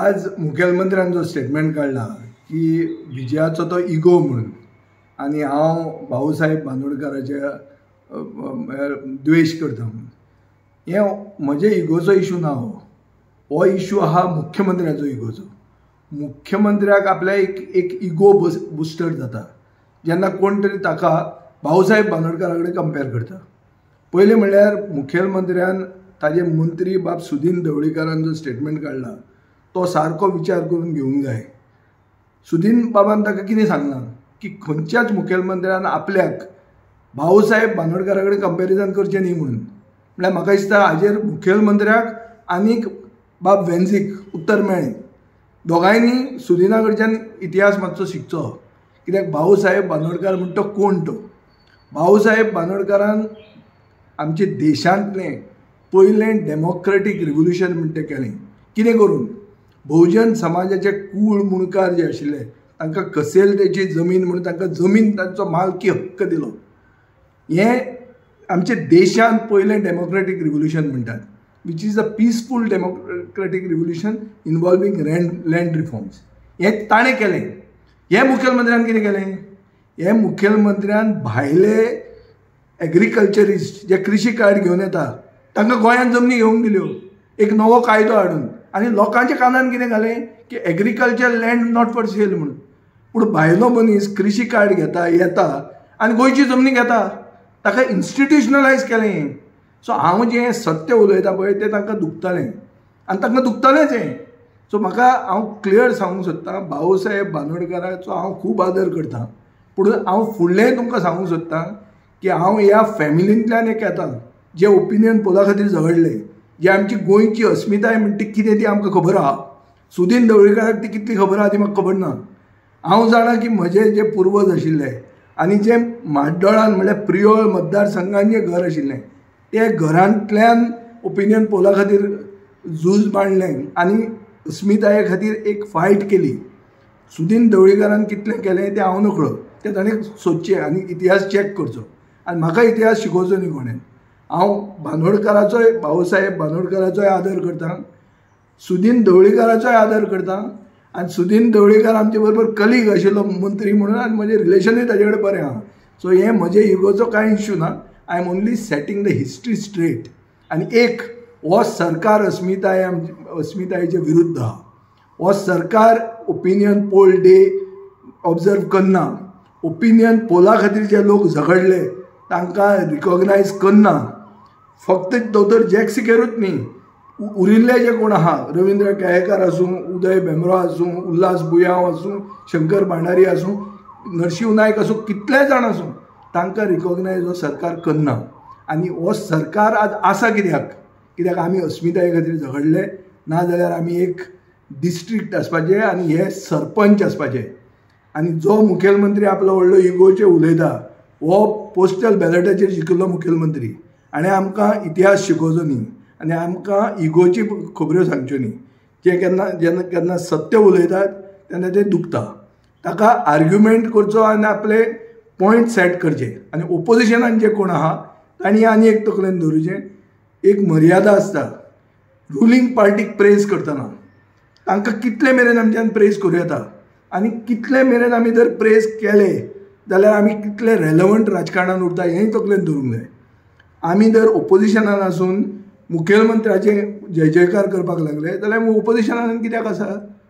आज मुखेलमंत्र्यान जो स्टेटमेंट काढला की विजयाचो तो इगो म्हणून आणि हांव भाऊसाहेब बांदोडकराचे द्वेश करता म्हणून हे म्हजे इगोचो इशू ना हो इशू आहा मुख्यमंत्र्याचो इगोचो. मुख्यमंत्र्याक आपल्या एक इगो बुस्टर जाता जेन्ना कोण तरी ताका भाऊसाहेब बांदोडकरा कडेन कंपेर करता. पयलें म्हणल्यार मुखेलमंत्र्यान ताजे मंत्री बाब सुदीन ढवळीकरान जो स्टेटमेंट काढला तो सारको विचार करून घेवंक जाय. सुदीन बाबान ताका कितें सांगलां की खंयच्याच मुखेलमंत्र्यान आपल्याक भाऊसाहेब बांदोडकरा कडेन कंपेरिजन करचें न्ही म्हणून. म्हळ्यार म्हाका दिसता हाजेर मुखेलमंत्र्याक आनीक बाब वेन्झीक उत्तर मेळ्ळें. दोगांयनी सुदिना कडच्यान इतिहास मातसो शिकचो. कित्याक भाऊसाहेब बांदोडकर म्हणटा तो कोण तो. भाऊसाहेब बांदोडकरान आमच्या देशांतलें पयलें डेमोक्रेटीक रिव्होल्युशन म्हणटा तें केलें. कितें करून बहुजन समाजाचे कूळ मुणकार जे आशिल्ले तांकां कसेलतेची जमीन म्हणून तांकां जमीन तांचो मालकी हक्क दिलो. हें आमच्या देशांत पयलें डेमोक्रेटीक रिव्होल्युशन म्हणटात which is a peaceful democratic revolution involving land reforms. हें ताणें केलें. हे मुखेलमंत्र्यान कितें केलें. हे मुखेलमंत्र्यान भायले एग्रीकल्चरिस्ट जे कृशी कार्ड घेवन येता तांकां गोंयांत जमनी घेवंक दिल्यो एक नवो कायदो हाडून आनी लोकांच्या कानान कितें घालें की agriculture land not for sale म्हणून. पूण भायलो मनीस कृशी कार्ड घेता येता आनी गोंयची जमनी घेता ताका इन्स्टिट्युशनलायज केलें. सो हांव जें सत्य उलयता पळय तें तांकां दुखतलें आनी तांकां दुखतलेंच हें. सो म्हाका हांव क्लियर सांगूंक सोदतां भाऊसाहेब बांदोडकराचो हांव खूब आदर करतां. पूण हांव फुडलें तुमकां सांगूंक सोदतां की हांव ह्या फॅमिलींतल्यान एक येता जे ओपिनियन पोला खातीर झगडले, जे आमची गोंयची अस्मिताय म्हणटा कितें ती आमकां खबर आहा. सुदीन ढवळीकराक ती कितली खबर आहा ती म्हाका खबर ना. हांव जाणा की म्हजे जे पुर्वज आशिल्ले आनी जे म्हाड्डोळान म्हळ्यार प्रियोळ मतदारसंघान जें घर आशिल्लें ते घरांतल्यान ओपिनियन पोला खातीर झूज मांडलें आनी अस्मिताये खातीर एक फायट केली. सुदीन ढवळीकरान कितलें केलें तें हांव नकळो. तें ताणें सोदचें आनी इतिहास चॅक करचो आनी म्हाका इतिहास शिकोवचो न्ही कोणें. हांव बांदोडकराचोय भाऊसाहेब बांदोडकराचोय आदर करतां, सुदीन ढवळीकराचोय आदर करतां. आनी सुदीन ढवळीकर आमचे बरोबर कलीग आशिल्लो मंत्री म्हणून आनी म्हजें रिलेशनूय ताजे कडेन बरें आहा. सो हें म्हजे इगोचो कांय इश्यू ना. I am only setting the history straight. आनी एक हो सरकार अस्मितायेचे विरुद्ध आहा. हो सरकार ओपिनियन पोल डे ऑब्जर्व करना. ओपिनियन पोला खातीर जे लोक झगडले तांकां रिकॉग्नायज करना. फक्त दोतोर जॅक सिकेरूच न्ही, उरिल्ले जे कोण आहा रविंद्र केळेकर आसूं, उदय भेंब्रो आसूं, उल्हास बुयांव आसूं, शंकर भांडारी आसूं, नरशिंव नायक आसूं, कितले जाण आसूं तांकां रिकॉग्नायज हो सरकार करना. आनी हो सरकार आज आसा कित्याक आमी अस्मिताये खातीर झगडले. नाजाल्यार आमी एक डिस्ट्रिक्ट आसपाचें आनी हे सरपंच आसपाचे. आनी जो मुखेलमंत्री आपलो व्हडलो इगोचेर उलयता हो पोस्टल बॅलेटाचेर जिखिल्लो मुखेलमंत्री. आनी आमकां इतिहास शिकोवचो न्ही आनी आमकां इगोची खबऱ्यो सांगच्यो न्ही. जे केन्ना सत्य उलयतात तेन्ना ते दुखता. ताका आर्ग्युमेंट करचो आनी आपले पॉयंट सेट करचे. आनी ओपोजिशनान जे कोण आहा तांणी आनी एक तकलेन दवरचें एक मर्यादा आसता. रुलींग पार्टीक प्रेज करतना तांकां कितले मेरेन आमच्यान प्रेज करूं येता आनी कितले मेरेन आमी जर प्रेज केले जाल्यार आमी कितले रेलेवंट राजकारणान उरता हेंय तकलेन दवरूंक जाय. आमी जर ओपोजिशनान आसून मुखेलमंत्र्याचे जय जयकार करपाक लागले जाल्यार ओपोजिशनान कित्याक आसा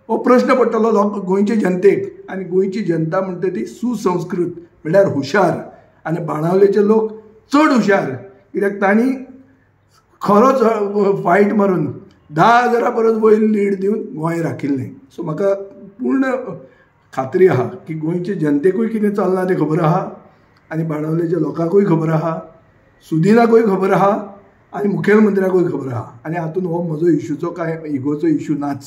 हो प्रश्न पडटलो गोंयचे जनतेक. आनी गोंयची जनता म्हणटा ती सुसंस्कृत म्हणल्यार हुशार आनी बाणावलेचे लोक चड हुशार. कित्याक तांणी खरोच फायट मारून 10,000 परस वयर लीड दिवन गोंय राखिल्लें. सो म्हाका पूर्ण खात्री आहा की गोंयचे जनतेकूय कितें चलना तें खबर आहा आनी बाणावलेच्या लोकांकूय खबर आहा, सुदिनाकूय खबर आहा आनी मुखेलमंत्र्याकूय खबर आहा. आनी हातूंत हो म्हजो इशूचो कांय इगोचो इशू नाच.